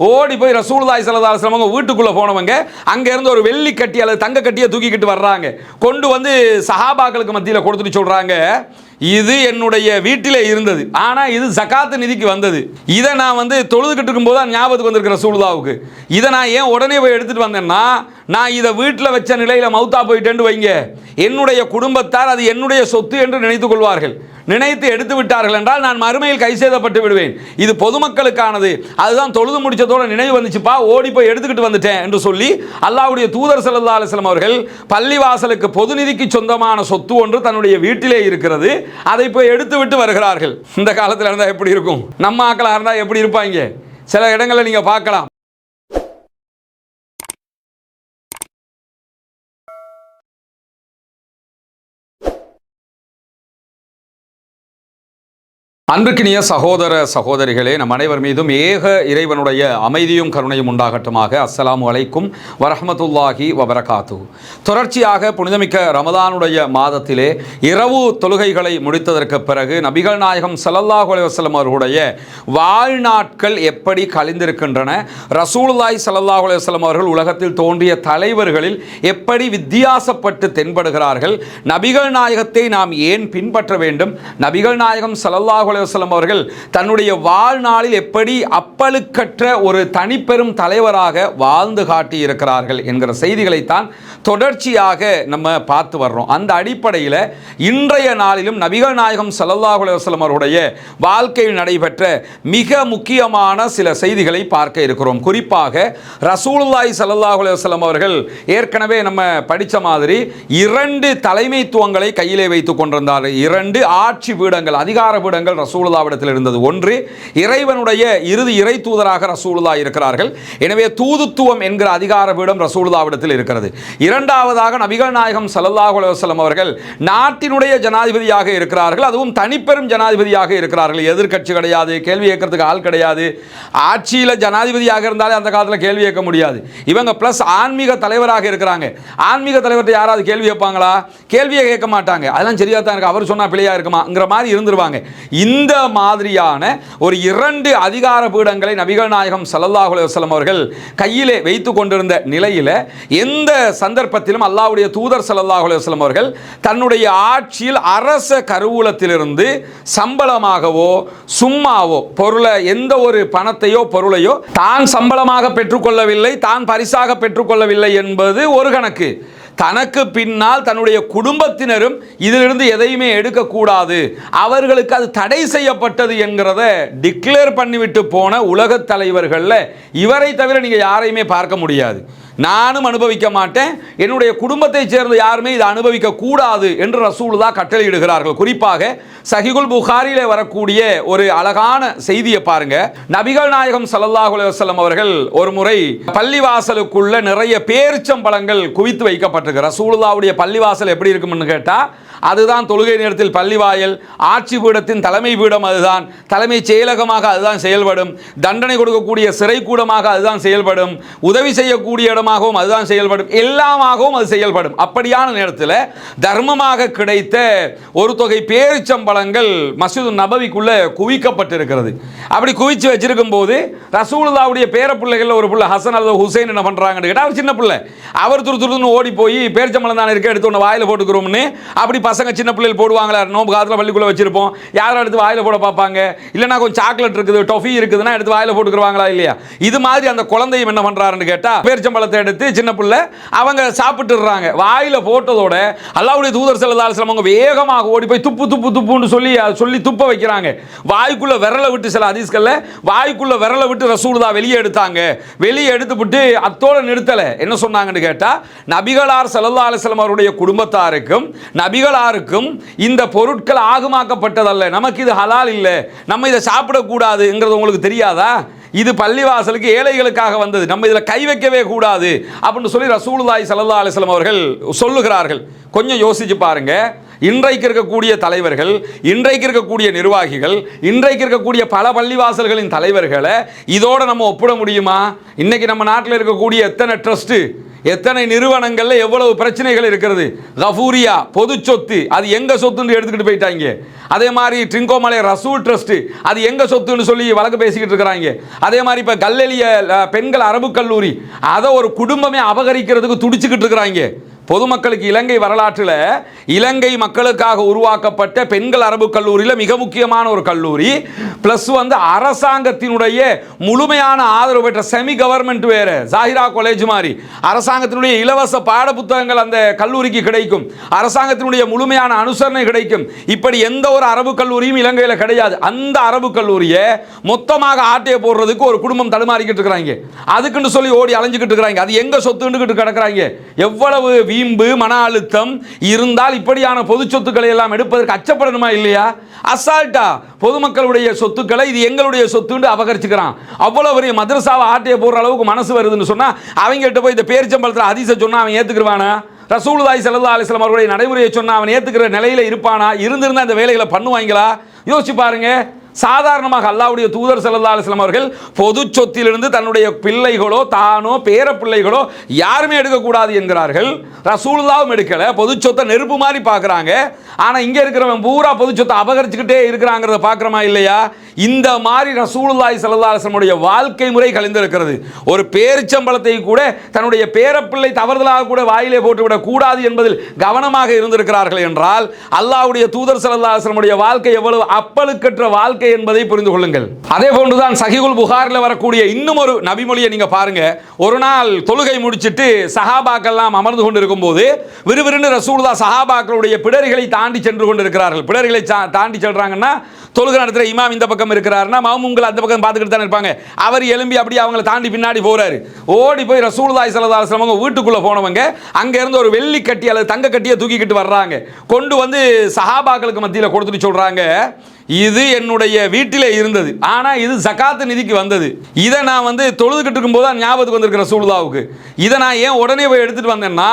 ஓடி போய் ரசூலுல்லாஹி ஸல்லல்லாஹு அலைஹி வஸல்லம் வீட்டுக்குள்ள போனவங்க அங்க இருந்து ஒரு வெள்ளி கட்டி அல்லது தங்க கட்டியை தூக்கிக்கிட்டு வர்றாங்க. கொண்டு வந்து சஹாபாக்களுக்கு மத்தியில் கொடுத்துட்டு சொல்றாங்க, இது என்னுடைய வீட்டிலே இருந்தது, ஆனால் இது ஜகாத்து நிதிக்கு வந்தது. இதை நான் தொழுதுகிட்டு இருக்கும்போது தான் ஞாபகத்துக்கு வந்திருக்கிற ரசூலுல்லாஹ்வுக்கு. இதை நான் ஏன் உடனே போய் எடுத்துட்டு வந்தேன்னா, நான் இதை வீட்டில் வச்ச நிலையில் மௌத்தா போயிட்டேன்னு வைங்க, என்னுடைய குடும்பத்தார் அது என்னுடைய சொத்து என்று நினைத்துக் கொள்வார்கள். நினைத்து எடுத்து விட்டார்கள் என்றால் நான் மறுமையில் கை செய்தப்பட்டு விடுவேன். இது பொதுமக்களுக்கானது. அதுதான் தொழுது முடிச்சதோட நினைவு வந்துச்சுப்பா, ஓடி போய் எடுத்துக்கிட்டு வந்துட்டேன் என்று சொல்லி அல்லாஹ்வுடைய தூதர் ஸல்லல்லாஹு அலைஹி வஸல்லம் அவர்கள் பள்ளிவாசலுக்கு பொது நிதிக்கு சொந்தமான சொத்து ஒன்று தன்னுடைய வீட்டிலே இருக்கிறது, அதை போய் எடுத்து விட்டு வருகிறார்கள். இந்த காலத்தில் இருந்தால் எப்படி இருக்கும், நம்ம ஆக்களாக இருந்தால் எப்படி இருப்பாங்க, சில இடங்களில் நீங்கள் பார்க்கலாம். அன்பிற்கினிய சகோதர சகோதரிகளே, நம் அனைவர் மீதும் ஏக இறைவனுடைய அமைதியும் கருணையும் உண்டாகட்டுமாக. அஸ்ஸலாமு அலைக்கும் வரஹ்மத்துல்லாஹி வபரகாத்துஹு. தொடர்ச்சியாக புனிதமிக்க ரமதானுடைய மாதத்திலே இரவு தொழுகைகளை முடித்ததற்கு பிறகு நபிகள் நாயகம் ஸல்லல்லாஹு அலைஹி வஸல்லம் அவர்களுடைய வாழ்நாட்கள் எப்படி கழிந்திருக்கின்றன, ரசூலுல்லாஹி ஸல்லல்லாஹு அலைஹி வஸல்லம் அவர்கள் உலகத்தில் தோன்றிய தலைவர்களில் எப்படி வித்தியாசப்பட்டு தென்படுகிறார்கள், நபிகள் நாயகத்தை நாம் ஏன் பின்பற்ற வேண்டும், நபிகள் நாயகம் ஸல்லல்லாஹு அலைஹி வஸல்லம் அவர்கள் தன்னுடைய வாழ்நாளில் எப்படி அப்பழுக்கற்ற ஒரு தனிப்பெரும் தலைவராக வாழ்ந்து காட்டி இருக்கிறார்கள் என்கிற செய்திகளைத்தான் தொடர்ச்சியாக நம்ம பார்த்து வர்றோம். அந்த அடிப்படையில் இன்றைய நாளிலும் நபிகள் நாயகம் ஸல்லல்லாஹு அலைஹி வஸல்லம் அவருடைய வாழ்க்கையில் நடைபெற்ற மிக முக்கியமான சில செய்திகளை பார்க்க இருக்கிறோம். குறிப்பாக ரசூலுல்லாஹி ஸல்லல்லாஹு அலைஹி வஸல்லம் அவர்கள் ஏற்கனவே நம்ம படித்த மாதிரி 2 தலைமைத்துவங்களை கையிலே வைத்துக் கொண்டிருந்தார்கள். 2 ஆட்சி பீடங்கள், அதிகார பீடங்கள் ரசூலுல்லாஹ்விடத்தில் இருந்தது. ஒன்று, இறைவனுடைய இறுதி இறை தூதராக ரசூலுல்லாஹ் இருக்கிறார்கள். எனவே தூதுத்துவம் என்கிற அதிகார பீடம் ரசூலுல்லாஹ்விடத்தில் இருக்கிறது. இரண்டாவதாக நபிகள் நாயகம் ஸல்லல்லாஹு அலைஹி வஸல்லம் அவர்கள் நாட்டினுடைய ஜனாதிபதியாக இருக்கிறார்கள். அதுவும் தனிப்பெரும் ஜனாதிபதியாக இருக்கிறார்கள். எதிர்க்கட்சி கிடையாது, கேள்வி கேட்கறதுக்கு ஆள் கிடையாது. ஆட்சியில் ஜனாதிபதியாக இருந்தாலே அந்த காலத்தில் கேள்வி கேட்க முடியாது. இவங்க பிளஸ் ஆன்மீக தலைவராக இருக்கிறாங்க. ஆன்மீக தலைவர்கிட்ட யாராவது கேள்வி கேட்பாங்களா? கேள்வியை கேட்க மாட்டாங்க. அதெல்லாம் சரியாக தான் இருக்கு, அவர் சொன்னால் பிழையா இருக்குமாங்கிற மாதிரி இருந்துருவாங்க. இந்த மாதிரியான ஒரு 2 அதிகார பீடங்களை நபிகள் நாயகம் ஸல்லல்லாஹு அலைஹி வஸல்லம் அவர்கள் கையிலே வைத்துக் கொண்டிருந்த நிலையில் எந்த சந்தர்ப்பத்திலும் அல்லாஹ்வுடைய தூதர் ஸல்லல்லாஹு அலைஹி வஸல்லம் அவர்கள் தன்னுடைய ஆட்சியில் அரச கருவூலத்திலிருந்து சம்பளமாகவோ சும்மாவோ பொருளை, எந்த ஒரு பணத்தையோ பொருளையோ தான் சம்பளமாக பெற்றுக்கொள்ளவில்லை, தான் பரிசாக பெற்றுக்கொள்ளவில்லை என்பது ஒரு கணக்கு. தனக்கு பின்னால் தன்னுடைய குடும்பத்தினரும் இதிலிருந்து எதையுமே எடுக்கக்கூடாது, அவர்களுக்கு அது தடை செய்யப்பட்டது என்கிறத டிக்ளேர் பண்ணிவிட்டு போன உலகத் தலைவர்களில் இவரை தவிர நீங்கள் யாரையுமே பார்க்க முடியாது. நானும் அனுபவிக்க மாட்டேன், என்னுடைய குடும்பத்தை சேர்ந்த யாருமே இதை அனுபவிக்க கூடாது என்று ரசூலுல்லாஹ் கட்டளையிடுகிறார்கள். குறிப்பாக சஹீஹுல் புகாரியிலே வரக்கூடிய ஒரு அழகான செய்தியை பாருங்க. நபிகள் நாயகம் ஸல்லல்லாஹு அலைஹி வஸல்லம் அவர்கள் ஒரு முறை பள்ளிவாசலுக்குள்ள நிறைய பேரிச்சம்பழங்கள் குவித்து வைக்கப்பட்டிருக்கு. ரசூலுல்லாஹ்வுடைய பள்ளிவாசல் எப்படி இருக்கும்னு கேட்டா, அதுதான் தொழுகை நேரத்தில் பள்ளிவாயல், ஆட்சி பீடத்தின் தலைமை பீடம் அதுதான், தலைமை செயலகமாக அதுதான் செயல்படும், தண்டனை கொடுக்கக்கூடிய சிறை கூடமாக அதுதான் செயல்படும், உதவி செய்யக்கூடிய இடமாகவும் அதுதான் செயல்படும், எல்லாமாகவும் அது செயல்படும். அப்படியான நேரத்தில் தர்மமாக கிடைத்த ஒரு தொகை பேரிச்சம்பழங்கள் மஸ்ஜிது நபவிக்குள்ள குவிக்கப்பட்டிருக்கிறது. அப்படி குவிச்சு வச்சிருக்கும் போது ரசூலுல்லாஹ்வுடைய பேர பிள்ளைகள் ஒரு பிள்ளை ஹசன் அல்லது ஹுசைன் என்ன பண்றாங்கன்னு கேட்டால், அவர் சின்ன பிள்ளை, அவர் துருதுன்னு ஓடி போய் பேரிச்சம்பழம் தானே இருக்க, எடுத்து ஒன்று வாயில போட்டுக்கிறோம்னு. அப்படி பசங்க சின்ன பிள்ளைகள் போடுவாங்களா, நோம்பு காலத்தில் பள்ளிக்குள்ள வச்சிருப்போம், யாரும் எடுத்து வாயில போட பார்ப்பாங்க. இல்லைனா கொஞ்சம் சாக்லேட் இருக்குது, டொஃபி இருக்குதுன்னா எடுத்து வாயில போட்டுக்குருவாங்களா இல்லையா? இது மாதிரி அந்த குழந்தையும் என்ன பண்றாருன்னு கேட்டா, பேரிச்சம்பழத்தை எடுத்து சின்ன பிள்ளை அவங்க சாப்பிட்டுறாங்க. வாயில போட்டதோட அல்லாஹ்வுடைய தூதர் ஸல்லல்லாஹு அலைஹி வஸல்லம் அவங்க வேகமாக ஓடி போய் துப்பு துப்பு துப்புன்னு சொல்லி துப்ப வைக்கிறாங்க. வாய்க்குள்ள விரலை விட்டு, சில ஹதீஸ்கள்ல வாய்க்குள்ள விரலை விட்டு ரசூலுல்லாஹ் வெளியே எடுத்தாங்க. வெளியே எடுத்துவிட்டு அத்தோட நிறுத்தல. என்ன சொன்னாங்கன்னு கேட்டா, நபிகளார் ஸல்லல்லாஹு அலைஹி வஸல்லம் அவருடைய குடும்பத்தாருக்கும் நபிகளாருக்கும் இந்த பொருட்கள் ஆகுமாக்கப்பட்டதல்ல, நமக்கு இது ஹலால் இல்லை, நம்ம இதை சாப்பிடக்கூடாதுங்கிறது உங்களுக்கு தெரியாதா? இது பள்ளிவாசலுக்கு ஏழைகளுக்காக வந்தது, நம்ம இதில் கை வைக்கவே கூடாது அப்படின்னு சொல்லி ரசூலுல்லாஹி ஸல்லல்லாஹு அலைஹி வஸல்லம் அவர்கள் சொல்லுகிறார்கள். கொஞ்சம் யோசிச்சு பாருங்க. இன்றைக்கு இருக்கக்கூடிய தலைவர்கள், இன்றைக்கு இருக்கக்கூடிய நிர்வாகிகள், இன்றைக்கு இருக்கக்கூடிய பல பள்ளிவாசல்களின் தலைவர்களை இதோட நம்ம ஒப்பிட முடியுமா? இன்னைக்கு நம்ம நாட்டில் இருக்கக்கூடிய எத்தனை ட்ரஸ்ட், எத்தனை நிறுவனங்கள்ல எவ்வளவு பிரச்சனைகள் இருக்கிறது. கஃபூரியா பொது சொத்து, அது எங்க சொத்துன்னு எடுத்துக்கிட்டு போயிட்டாங்க. அதே மாதிரி ட்ரிங்கோமலை ரசூல் ட்ரஸ்ட், அது எங்க சொத்துன்னு சொல்லி வழக்கு பேசிக்கிட்டு இருக்கிறாங்க. அதே மாதிரி இப்ப கல்லெலிய பெண்கள் அரபு கல்லூரி, அதை ஒரு குடும்பமே அபகரிக்கிறதுக்கு துடிச்சுக்கிட்டு இருக்கிறாங்க. பொதுமக்களுக்கு இலங்கை வரலாற்றில் இலங்கை மக்களுக்காக உருவாக்கப்பட்ட பெண்கள் அரபு கல்லூரியில் மிக முக்கியமான ஒரு கல்லூரி, பிளஸ் அரசாங்கத்தினுடைய முழுமையான ஆதரவு பெற்ற செமி கவர்மெண்ட் வேற ஜாகிரா காலேஜ் மாதிரி அரசாங்கத்தினுடைய இலவச பாட புத்தகங்கள் அந்த கல்லூரிக்கு கிடைக்கும், அரசாங்கத்தினுடைய முழுமையான அனுசரணை கிடைக்கும். இப்படி எந்த ஒரு அரபு கல்லூரியும் இலங்கையில் கிடையாது. அந்த அரபு கல்லூரியை மொத்தமாக ஆட்டையை போடுறதுக்கு ஒரு குடும்பம் தடுமாறிக்கிட்டு இருக்கிறாங்க. அதுக்குன்னு சொல்லி ஓடி அலைஞ்சிக்கிட்டு இருக்கிறாங்க. அது எங்க சொத்துன்னு கிடக்குறாங்க. எவ்வளவு வீம்பு மன அழுத்தம் இருந்தால் இப்படியான பொது சொத்துக்களை எல்லாம் எடுப்பதற்கு அச்சப்படணுமா இல்லையா? அசால்ட்டா பொதுமக்களுடைய சொத்துக்களை இது எங்களுடைய சொத்துன்னு அபகரிச்சுக்கிறான். அவ்வளவு பெரிய மதரசாவை ஆட்டையை போடுற அளவுக்கு மனசு வருதுன்னு சொன்னா அவங்ககிட்ட போய் இந்த பேரிச்சம்பழத்தில் ஹதீஸை சொன்னா அவன் ஏத்துக்குவானா? ரசூலுல்லாஹி ஸல்லல்லாஹு அலைஹி வஸல்லம் அவர்களுடைய நடைமுறையை சொன்னா அவன் ஏத்துக்கிற நிலையில இருப்பானா? இருந்திருந்தா இந்த வேலைகளை பண்ணுவாங்களா? யோசிச்சு பாருங்க. சாதாரணமாக அல்லாஹ்வுடைய தூதர் ஸல்லல்லாஹு அலைஹி வஸல்லம் அவர்கள் பொது சொத்திலிருந்து தன்னுடைய பிள்ளைகளோ தானோ பேர பிள்ளைகளோ யாருமே எடுக்கக்கூடாது என்கிறார்கள். ரசூலுல்லாஹும் எடுக்கல. பொது சொத்தை நெருப்பு மாதிரி பார்க்குறாங்க. ஆனால் இங்கே இருக்கிறவன் பூரா பொது சொத்தை அபகரிச்சுக்கிட்டே இருக்கிறாங்கிறத பார்க்குறோமா இல்லையா? இந்த மாதிரி ரசூலுல்லாஹி ஸல்லல்லாஹு அலைஹி வஸல்லம் உடைய வாழ்க்கை முறை கலந்திருக்கிறது. ஒரு பேரிச்சம்பழத்தை கூட தன்னுடைய பேரப்பிள்ளை தவறுதலாக கூட வாயிலே போட்டுவிடக் கூடாது என்பதில் கவனமாக இருந்திருக்கிறார்கள் என்றால் அல்லாஹ்வுடைய தூதர் ஸல்லல்லாஹு அலைஹி வஸல்லம் உடைய வாழ்க்கை எவ்வளவு அப்பழுக்கற்ற வாழ்க்கை என்பதை புரிந்து கொள்ளுங்கள். அதே போன்றுதான் சஹீஹுல் புகாரில் வரக்கூடிய இன்னும் ஒரு நபிமொழியை நீங்க பாருங்க. ஒரு நாள் தொழுகை முடிச்சிட்டு சஹாபாக்கள் எல்லாம் அமர்ந்து கொண்டிருக்கும் போது விறுவிறுன்னு ரசூலுல்லாஹ் சஹாபாக்களுடைய பிடரிகளை தாண்டி சென்று கொண்டிருக்கிறார்கள். பிடரிகளை தாண்டி செல்றாங்கன்னா தொழுகை நடத்துற இமாம் இந்த பக்கம் இருக்கிறாருன்னா மாமும்கள் அந்த பக்கம் பார்த்துக்கிட்டு தான் இருப்பாங்க. அவர் எழும்பி அப்படியே அவங்களை தாண்டி பின்னாடி போறாரு. ஓடி போய் ரசூலுல்லாஹி ஸல்லல்லாஹு அலைஹி வஸல்லம் வீட்டுக்குள்ள போனவங்க அங்க இருந்து ஒரு வெள்ளி கட்டி அல்லது தங்க கட்டியை தூக்கிக்கிட்டு வர்றாங்க. கொண்டு வந்து சஹாபாக்களுக்கு மத்தியில் கொடுத்துட்டு சொல்றாங்க, இது என்னுடைய வீட்டிலே இருந்தது, ஆனா இது ஜகாத் நிதிக்கு வந்தது. இதை நான் தொழுதுகிட்டு இருக்கும்போது தான் ஞாபகத்துக்கு வந்திருக்கிற ரசூலுல்லாஹ்வுக்கு. இதை நான் ஏன் உடனே போய் எடுத்துட்டு வந்தேன்னா,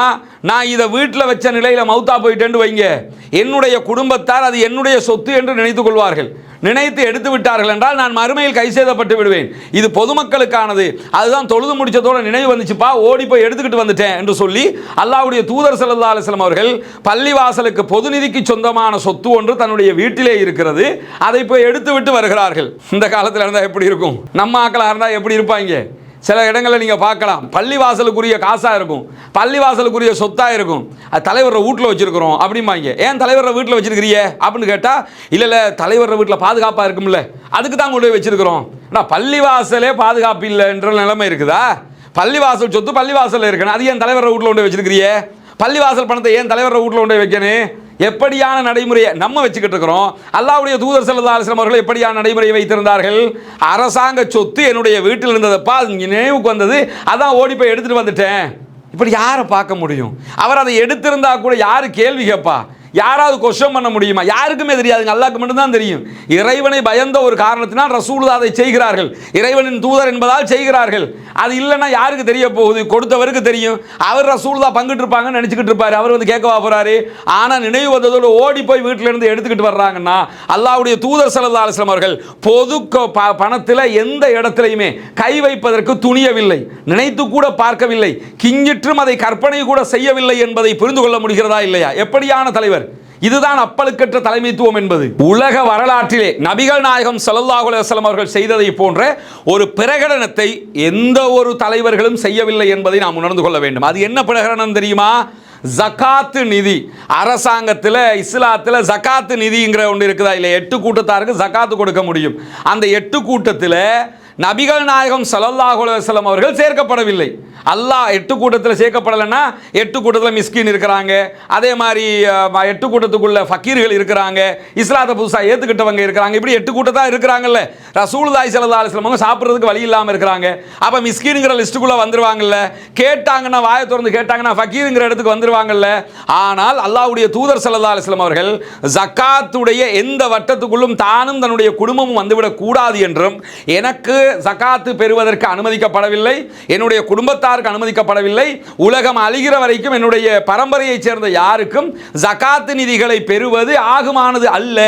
நான் இதை வீட்டில் வச்ச நிலையில மௌத்தா போயிட்டேன்னு வைங்க, என்னுடைய குடும்பத்தார் அது என்னுடைய சொத்து என்று நினைத்துக் கொள்வார்கள். நினைத்து எடுத்து விட்டார்கள் என்றால் நான் மறுமையில் கை செய்தப்பட்டு விடுவேன். இது பொதுமக்களுக்கானது. அதுதான் தொழுது முடிச்சதோட நினைவு வந்துச்சுப்பா, ஓடி போய் எடுத்துக்கிட்டு வந்துட்டேன் என்று சொல்லி அல்லாஹ்வுடைய தூதர் ஸல்லல்லாஹு அலைஹி வஸல்லம் அவர்கள் பள்ளிவாசலுக்கு பொது நிதிக்கு சொந்தமான சொத்து ஒன்று தன்னுடைய வீட்டிலே இருக்கிறது, அதை போய் எடுத்து விட்டு வருகிறார்கள். இந்த காலத்தில் இருந்தால் எப்படி இருக்கும்? நம்ம ஆக்களாக இருந்தால் எப்படி இருப்பாங்க? சில இடங்களில் நீங்கள் பார்க்கலாம், பள்ளிவாசலுக்குரிய காசாக இருக்கும், பள்ளிவாசலுக்குரிய சொத்தாக இருக்கும். அது தலைவரை வீட்டில் வச்சிருக்கிறோம் அப்படிம்பாங்க. ஏன் தலைவரை வீட்டில் வச்சிருக்கிறிய அப்படின்னு கேட்டால், இல்லை தலைவரை வீட்டில் பாதுகாப்பாக இருக்கும்ல, அதுக்கு தான் கொண்டு போய் வச்சிருக்கிறோம். ஆனால் பள்ளிவாசலே பாதுகாப்பு இல்லை என்ற நிலைமை இருக்குதா? பள்ளிவாசல் சொத்து பள்ளிவாசலில் இருக்கணும், அது ஏன் தலைவரை வீட்டில் கொண்டு போய் வச்சிருக்கிறிய? பள்ளிவாசல் பணத்தை ஏன் தலைவரை வீட்டில் கொண்டு போய் வைக்கணும்? எப்படியான நடைமுறையை நம்ம வச்சுக்கிட்டு இருக்கிறோம்? அல்லாஹ்வுடைய தூதர் ஸல்லல்லாஹு அலைஹி வஸல்லம் அவர்கள் எப்படியான நடைமுறையை வைத்திருந்தார்கள்? அரசாங்க சொத்து என்னுடைய வீட்டில் இருந்ததப்பா, நினைவுக்கு வந்தது, அதான் ஓடி போய் எடுத்துட்டு வந்துட்டேன். இப்படி யாரை பார்க்க முடியும்? அவர் அதை எடுத்திருந்தா கூட யாரு கேள்வி கேட்பா? யாராவது கொஸ்டின் பண்ண முடியுமா? யாருக்குமே தெரியாதுங்க, அல்லாஹ்வுக்கு மட்டும்தான் தெரியும். இறைவனை பயந்த ஒரு காரணத்தினால் ரசூலுல்லாஹ் அதை செய்கிறார்கள், இறைவனின் தூதர் என்பதால் செய்கிறார்கள். அது இல்லைன்னா யாருக்கு தெரிய போகுது? கொடுத்தவருக்கு தெரியும். அவர் ரசூலுல்லாஹ் பங்கிட்டு இருப்பாங்கன்னு நினைச்சுக்கிட்டு இருப்பாரு, அவர் கேட்கவா போறாரு? ஆனால் நினைவு வந்ததோடு ஓடி போய் வீட்டில இருந்து எடுத்துக்கிட்டு வர்றாங்கன்னா அல்லாஹ்வுடைய தூதர் ஸல்லல்லாஹு அலைஹி வஸல்லம் அவர்கள் பொது பணத்தில் எந்த இடத்திலையுமே கை வைப்பதற்கு துணியவில்லை, நினைத்து கூட பார்க்கவில்லை, கிஞ்சிற்றும் அதை கற்பனை கூட செய்யவில்லை என்பதை புரிந்து கொள்ள முடிகிறதா இல்லையா? எப்படியான தலைவர்? இதுதான் அப்பழுக்கற்ற தலைமைத்துவம் என்பது. உலக வரலாற்றிலே நபிகள் நாயகம் ஸல்லல்லாஹு அலைஹி வஸல்லம் அவர்கள் செய்ததை போன்ற ஒரு பிரகடனத்தை எந்த ஒரு தலைவர்களும் செய்யவில்லை என்பதை நாம் உணர்ந்து கொள்ள வேண்டும். அது என்ன பிரகடனம் தெரியுமா? ஜகாத்து நிதி. அரசாங்கத்தில் இஸ்லாத்தில் ஜகாத்து நிதிங்கிற ஒன்று இருக்குதா இல்லை? 8 கூட்டத்தாருக்கு ஜகாத்து கொடுக்க முடியும். அந்த 8 கூட்டத்தில் நபிகள் நாயகம் ஸல்லல்லாஹு அலைஹி வஸல்லம் அவர்கள் சேர்க்கப்படவில்லை. அல்லாஹ் 8 கூட்டத்தில் சேர்க்கப்படலைன்னா 8 கூட்டத்தில் மிஸ்கின் இருக்கிறாங்க, அதே மாதிரி 8 கூட்டத்துக்குள்ள ஃபக்கீர்கள் இருக்கிறாங்க, இஸ்லாத்தை புதுசாக ஏற்றுக்கிட்டவங்க இருக்கிறாங்க, இப்படி 8 கூட்டத்தான் இருக்கிறாங்கல்ல. ரசூலுல்லாஹி ஸல்லல்லாஹு அலைஹி வஸல்லம் சாப்பிட்றதுக்கு வழி இல்லாமல் இருக்கிறாங்க. அப்போ மிஸ்கின்ங்கிற லிஸ்ட்டுக்குள்ளே வந்துருவாங்கல்ல, கேட்டாங்கன்னா வாயை திறந்து கேட்டாங்கன்னா ஃபக்கீருங்கிற இடத்துக்கு வந்துருவாங்கல்ல. ஆனால் அல்லாஹ்வுடைய தூதர் ஸல்லல்லாஹு அலைஹி வஸல்லம் அவர்கள் ஜகாத்துடைய எந்த வட்டத்துக்குள்ளும் தானும் தன்னுடைய குடும்பமும் வந்துவிடக் கூடாது என்றும், எனக்கு ஜகாத்து பெறுவதற்கு அனுமதிக்கப்படவில்லை, என்னுடைய குடும்பத்தாருக்கு அனுமதிக்கப்படவில்லை, உலகம் அழிகிற வரைக்கும் என்னுடைய பரம்பரையைச் சேர்ந்த யாருக்கும் ஜகாத்து நிதிகளை பெறுவது ஆகுமானது அல்ல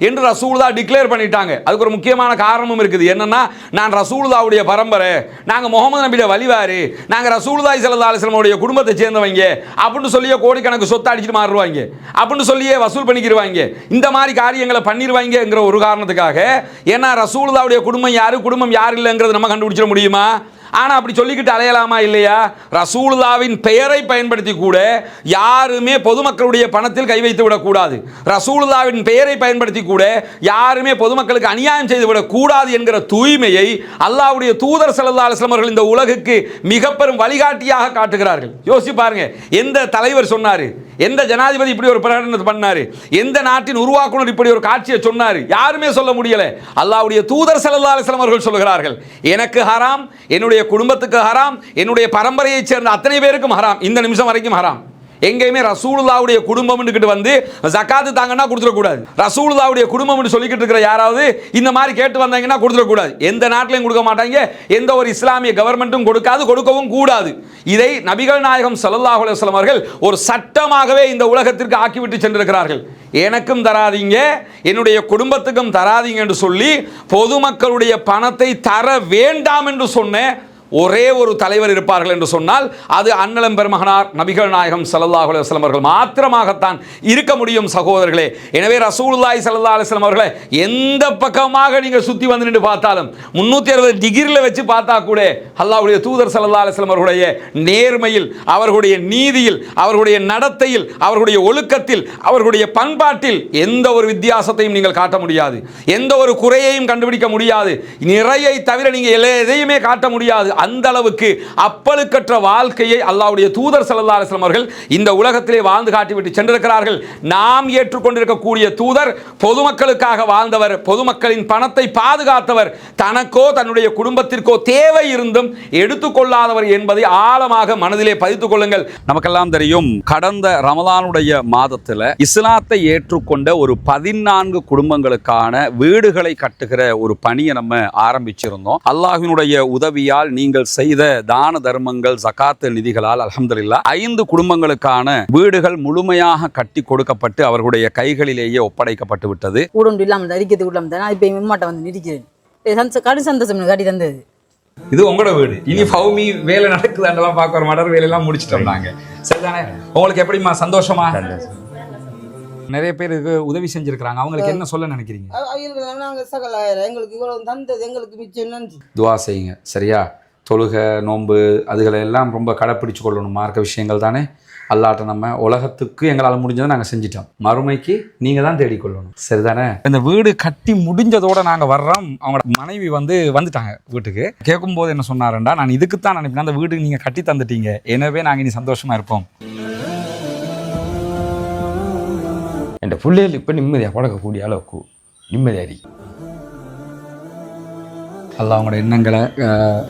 என்று ரசூலுல்லாஹ் டிக்ளேர் பண்ணிட்டாங்க. அதுக்கு ஒரு முக்கியமான காரணமும் இருக்குது. என்னன்னா, நான் ரசூலுல்லாஹ்வுடைய பரம்பரை, நாங்க முகமது நபியோட வழிவாரு, நாங்க ரசூலுல்லாஹி ஸல்லல்லாஹு அலைஹி வஸல்லம் உடைய குடும்பத்தை சேர்ந்தவங்க அப்படின்னு சொல்லியே கோடிக்கணக்கு சொத்து அடிச்சிட்டு மாறுவாங்க, அப்படின்னு சொல்லியே வசூல் பண்ணிக்கிடுவாங்க, இந்த மாதிரி காரியங்களை பண்ணிடுவாங்கங்கிற ஒரு காரணத்துக்காக. ஏன்னா ரசூலுல்லாஹ்வுடைய குடும்பம் யாரு, குடும்பம் யார் இல்லைங்கிறது நம்ம கண்டுபிடிச்சிட முடியுமா? ஆனால் அப்படி சொல்லிக்கிட்டு அலையலாமா இல்லையா? ரசூலுல்லாஹ்வின் பெயரை பயன்படுத்தி கூட யாருமே பொதுமக்களுடைய பணத்தில் கை வைத்து விடக்கூடாது, ரசூலுல்லாஹ்வின் பெயரை பயன்படுத்தி கூட யாருமே பொதுமக்களுக்கு அநியாயம் செய்து விடக்கூடாது என்கிற தூய்மையை அல்லாஹ்வுடைய தூதர் ஸல்லல்லாஹு அலைஹி வஸல்லம் அவர்கள் இந்த உலகுக்கு மிக பெரும் வழிகாட்டியாக காட்டுகிறார்கள். யோசிச்சு பாருங்க, எந்த தலைவர் சொன்னாரு, எந்த ஜனாதிபதி இப்படி ஒரு பிரகடனத்தை பண்ணாரு, எந்த நாட்டின் உருவாக்குனர் இப்படி ஒரு காட்சியை சொன்னாரு? யாருமே சொல்ல முடியல. அல்லாஹ்வுடைய தூதர் ஸல்லல்லாஹு அலைஹி வஸல்லம் அவர்கள் சொல்கிறார்கள், எனக்கு ஹராம், என்னுடைய குடும்பத்துக்கு ஹராம், என்னுடைய பரம்பரையைச் சேர்ந்த அத்தனை பேருக்கும் ஹராம், இந்த நிமிஷம் வரைக்கும் ஹராம். எங்கேயுமே ரசூலுல்லாஹ்வுடைய குடும்பம் வந்து ஜகாத்து தாங்கன்னா கொடுத்துடக்கூடாது. ரசூலுல்லாஹ்வுடைய குடும்பம் சொல்லிக்கிட்டு இருக்கிற யாராவது இந்த மாதிரி கேட்டு வந்தாங்கன்னா கொடுத்துடக்கூடாது. எந்த நாட்டிலையும் கொடுக்க மாட்டாங்க, எந்த ஒரு இஸ்லாமிய கவர்மெண்ட்டும் கொடுக்காது, கொடுக்கவும் கூடாது. இதை நபிகள் நாயகம் ஸல்லல்லாஹு அலைஹி வஸல்லம் அவர்கள் ஒரு சட்டமாகவே இந்த உலகத்திற்கு ஆக்கிவிட்டு சென்றிருக்கிறார்கள். எனக்கும் தராதீங்க, என்னுடைய குடும்பத்துக்கும் தராதீங்க என்று சொல்லி பொதுமக்களுடைய பணத்தை தர வேண்டாம் என்று சொன்ன ஒரே ஒரு தலைவர் இருப்பார்கள் என்று சொன்னால் அது அன்னலம் பெருமகனார் நபிகள் நாயகம் ஸல்லல்லாஹு அலைஹி வஸல்லம் அவர்கள் மாத்திரமாகத்தான் இருக்க முடியும் சகோதரர்களே. எனவே ரசூலுல்லாஹி ஸல்லல்லாஹு அலைஹி வஸல்லம் அவர்களை எந்த பக்கமாக நீங்கள் சுற்றி வந்து நின்று பார்த்தாலும் 360 டிகிரியில் வச்சு பார்த்தா கூட அல்லாஹ்வுடைய தூதர் ஸல்லல்லாஹு அலைஹி வஸல்லம் அவருடைய நேர்மையில், அவர்களுடைய நீதியில், அவர்களுடைய நடத்தையில், அவர்களுடைய ஒழுக்கத்தில், அவர்களுடைய பண்பாட்டில் எந்த ஒரு வித்தியாசத்தையும் நீங்கள் காட்ட முடியாது, எந்த ஒரு குறையையும் கண்டுபிடிக்க முடியாது, நிறையை தவிர நீங்கள் எதையுமே காட்ட முடியாது. அந்த அளவுக்கு அப்பழுக்கற்ற வாழ்க்கையை அல்லாஹ்வுடைய தூதர் ஸல்லல்லாஹு அலைஹி வஸல்லம் அவர்கள் இந்த உலகத்திலே வாழ்ந்து காட்டிவிட்டு சென்றிருக்கிறார்கள். நாம் ஏற்றுக்கொண்டிருக்கக்கூடிய தூதர் பொதுமக்களுக்காக வாழ்ந்தவர், பொதுமக்களின் பணத்தை பாதுகாத்தவர், தனக்கோ தன்னுடைய குடும்பத்திற்கோ தேவை இருந்தும் எடுத்துக்கொள்ளாதவர் என்பதை ஆழமாக மனதிலே பதித்துக் கொள்ளுங்கள். நமக்கெல்லாம் தெரியும், கடந்த ரமலானுடைய மாதத்தில் இஸ்லாத்தை ஏற்றுக்கொண்ட ஒரு 14 குடும்பங்களுக்கான வீடுகளை கட்டுகிற ஒரு பணியை நம்ம ஆரம்பிச்சிருந்தோம். அல்லாஹ்வினுடைய உதவியால் நீங்கள் செய்த தான தர்மங்கள், ஜகாத் நிதிகளால் அல்ஹம்துலில்லாஹ் 5 குடும்பங்களுக்கான வீடுகள் முழுமையாக கட்டி கொடுக்கப்பட்டு அவர்களுடைய கைகளிலேயே ஒப்படைக்கப்பட்டு விட்டது. இது உங்களோட வீடு, இனி ஃபௌமி வேலை நடக்குதாண்டெல்லாம் பார்க்க வர மாட்டார், வேலையெல்லாம் முடிச்சிட்டோம் நாங்க. சரிதானே? உங்களுக்கு எப்படிமா? சந்தோஷமா? நிறைய பேருக்கு உதவி செஞ்சிருக்காங்க, அவங்களுக்கு என்ன சொல்ல நினைக்கிறீங்க? துஆ செய்யுங்க, சரியா? தொழுகை, நோன்பு அதுகளை எல்லாம் ரொம்ப கடைப்பிடிச்சு கொள்ளணும். மார்க்க விஷயங்கள் தானே. அல்லாட்ட நம்ம உலகத்துக்கு எங்களால் முடிஞ்சதை நாங்கள் செஞ்சிட்டோம், மறுமைக்கு நீங்கள் தான் தேடிக்கொள்ளணும், சரிதானே? இந்த வீடு கட்டி முடிஞ்சதோடு நாங்கள் வர்றோம். அவங்களோட மனைவி வந்துட்டாங்க வீட்டுக்கு. கேட்கும்போது என்ன சொன்னாருண்டா, நான் இதுக்கு தான் நினைப்பேன், அந்த வீடு நீங்கள் கட்டி தந்துட்டீங்க, எனவே நாங்கள் இனி சந்தோஷமாக இருப்போம். என் பிள்ளைகள் இப்போ நிம்மதியாக பழக்கக்கூடிய அளவுக்கு நிம்மதியாரி அல்லாஹ் அவங்களோட எண்ணங்களை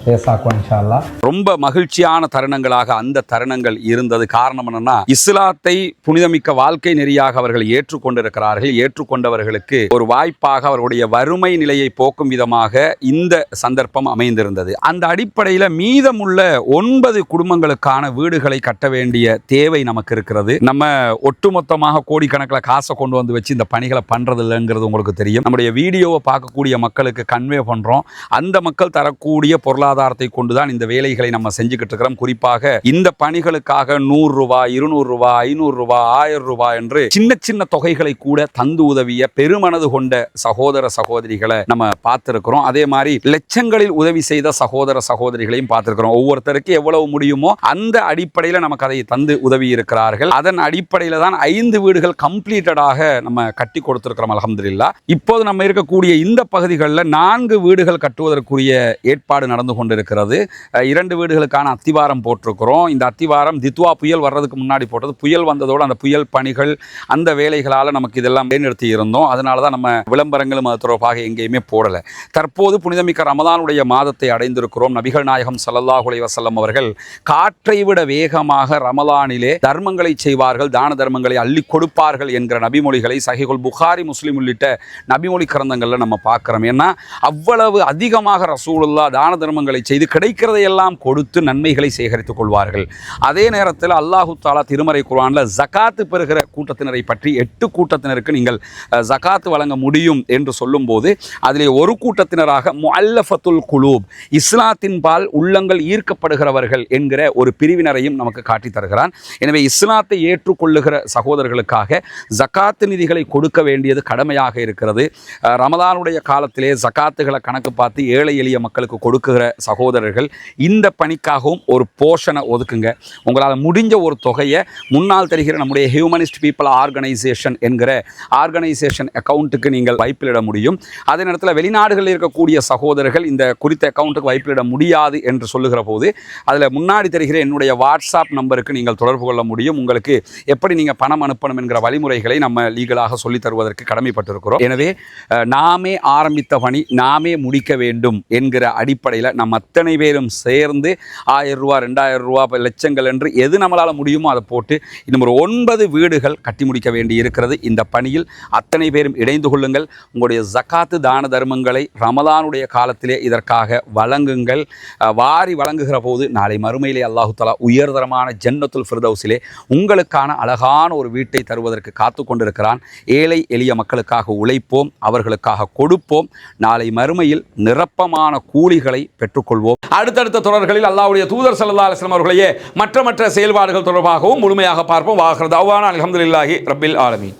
பேசாக்குவான் இன்ஷா அல்லாஹ். ரொம்ப மகிழ்ச்சியான தருணங்களாக அந்த தருணங்கள் இருந்தது. காரணம் என்னன்னா, இஸ்லாத்தை புனிதமிக்க வாழ்க்கை நெறியாக அவர்கள் ஏற்றுக்கொண்டிருக்கிறார்கள். ஏற்றுக்கொண்டவர்களுக்கு ஒரு வாய்ப்பாக அவர்களுடைய வறுமை நிலையை போக்கும் விதமாக இந்த சந்தர்ப்பம் அமைந்திருந்தது. அந்த அடிப்படையில் மீதமுள்ள 9 குடும்பங்களுக்கான வீடுகளை கட்ட வேண்டிய தேவை நமக்கு இருக்கிறது. நம்ம ஒட்டுமொத்தமாக கோடிக்கணக்கில் காசை கொண்டு வந்து வச்சு இந்த பணிகளை பண்றது இல்லைங்கிறது உங்களுக்கு தெரியும். நம்முடைய வீடியோவை பார்க்கக்கூடிய மக்களுக்கு கன்வே பண்றோம். அந்த மக்கள் தரக்கூடிய பொருளாதாரத்தை கொண்டுதான் இந்த வேலைகளை நம்ம செஞ்சுக்கிட்டு இருக்கிறோம். குறிப்பாக இந்த பணிகளுக்காக 100 ரூபாய், 200 ரூபாய், 500 ரூபாய், 1000 ரூபாய் என்று சின்ன சின்ன தொகைகளை கூட தந்து உதவிய பெருமனது கொண்ட சகோதர சகோதரிகளை நம்ம பார்த்திருக்கிறோம். அதே மாதிரி லட்சங்களில் உதவி செய்த சகோதர சகோதரிகளையும் பார்த்திருக்கிறோம். ஒவ்வொருத்தருக்கு எவ்வளவு முடியுமோ அந்த அடிப்படையில் நமக்கு அதை தந்து உதவி இருக்கிறார்கள். அதன் அடிப்படையில் தான் 5 வீடுகள் கம்ப்ளீட்டடாக நம்ம கட்டி கொடுத்திருக்கிறோம் அல்ஹம்துலில்லாஹ். இப்போது நம்ம இருக்கக்கூடிய இந்த பகுதிகளில் 4 வீடுகள் கட்டுவதற்குரிய ஏற்பாடு நடந்து கொண்டிருக்கிறது. 2 வீடுகளுக்கான அத்திவாரம் போட்டிருக்கிறோம். இந்த அத்திவாரம் தித்வா புயல் வர்றதுக்கு முன்னாடி போட்டது. புயல் வந்ததோடு அந்த புயல் பணிகள், அந்த வேலைகளால் நமக்கு இதெல்லாம் நிறுத்தி இருந்தோம். அதனால தான் நம்ம விளம்பரங்களும் அது தொடர்பாக எங்கேயுமே போடலை. தற்போது புனிதமிக்க ரமலானுடைய மாதத்தை அடைந்திருக்கிறோம். நபிகள் நாயகம் ஸல்லல்லாஹு அலைஹி வஸல்லம் அவர்கள் காற்றை விட வேகமாக ரமலானிலே தர்மங்களை செய்வார்கள், தான தர்மங்களை அள்ளி கொடுப்பார்கள் என்கிற நபிமொழிகளை சஹீஹுல் புகாரி, முஸ்லிம் உள்ளிட்ட நபிமொழி கிரந்தங்களில் நம்ம பார்க்குறோம். ஏன்னா அவ்வளவு அதிக அதிகமாக ரசூலுல்லாஹ் தான தர்மங்களை செய்து கிடைக்கிறதையெல்லாம் கொடுத்து நன்மைகளை சேகரித்துக் கொள்வார்கள். அதே நேரத்தில் அல்லாஹு தாலா திருமறை குர்ஆனில் ஜகாத்து பெறுகிற கூட்டத்தினரை பற்றி 8 கூட்டத்தினருக்கு நீங்கள் ஜகாத்து வழங்க முடியும் என்று சொல்லும்போது அதிலே ஒரு கூட்டத்தினராக முஅல்லஃபத்துல் குலூப், இஸ்லாத்தின் பால் உள்ளங்கள் ஈர்க்கப்படுகிறவர்கள் என்கிற ஒரு பிரிவினரையும் நமக்கு காட்டித் தருகிறான். எனவே இஸ்லாத்தை ஏற்றுக்கொள்ளுகிற சகோதரர்களுக்காக ஜகாத்து நிதிகளை கொடுக்க வேண்டியது கடமையாக இருக்கிறது. ரமலானுடைய காலத்திலே ஜகாத்துகளை கணக்கு பார்த்து ஏழை எளிய மக்களுக்கு கொடுக்குகிற சகோதரர்கள் இந்த பணிக்காகவும் ஒரு போர்ஷனை ஒதுக்குங்க. உங்களால் முடிஞ்ச ஒரு தொகையை முன்னால் தெரிகிற நம்முடைய ஹியூமனிஸ்ட் பீப்புள் ஆர்கனைசேஷன் என்கிற ஆர்கனைசேஷன் அக்கௌண்ட்டுக்கு நீங்கள் வைப்பிலிட முடியும். அதே நேரத்தில் வெளிநாடுகளில் இருக்கக்கூடிய சகோதரர்கள் இந்த குறித்த அக்கௌண்ட்டுக்கு வைப்பிலிட முடியாது என்று சொல்லுகிற போது அதில் முன்னாடி தெரிகிற என்னுடைய வாட்ஸ்அப் நம்பருக்கு நீங்கள் தொடர்பு கொள்ள முடியும். உங்களுக்கு எப்படி நீங்கள் பணம் அனுப்பணும் என்கிற வழிமுறைகளை நம்ம லீகலாக சொல்லித் தருவதற்கு கடமைப்பட்டிருக்கிறோம். எனவே நாமே ஆரம்பித்த பணி நாமே முடிக்க வேண்டும் என்கிற அடிப்படையில் நம்ம அத்தனை பேரும் சேர்ந்து 1000 ரூபா 2000 ரூபா லட்சங்கள் என்று எது நம்மளால் முடியுமோ அதை போட்டு இன்னும் ஒரு 9 வீடுகள் கட்டி முடிக்க வேண்டி இருக்கிறது. இந்த பணியில் அத்தனை பேரும் இணைந்து கொள்ளுங்கள். உங்களுடைய ஜகாத்து தான தர்மங்களை ரமலானுடைய காலத்திலே இதற்காக வழங்குங்கள். வாரி வழங்குகிற போது நாளை மறுமையிலே அல்லாஹு தஆலா உயர்தரமான ஜன்னத்துல் ஃபிர்தௌஸிலே உங்களுக்கான அழகான ஒரு வீட்டை தருவதற்கு காத்து கொண்டிருக்கிறான். ஏழை எளிய மக்களுக்காக உழைப்போம், அவர்களுக்காக கொடுப்போம். நாளை மறுமையில் நிரப்பமான கூலிகளை பெற்றுக்கொள்வோம். அடுத்தடுத்த தொடர்களில் அல்லாஹ்வுடைய தூதர் ஸல்லல்லாஹு அலைஹி வஸல்லம் அவர்களையே மற்ற செயல்பாடுகள் தொடர்பாகவும் முழுமையாக பார்ப்போம். வாஹிர் தஅவானா அல்ஹம்துலில்லாஹி ரப்பில் ஆலமீன்.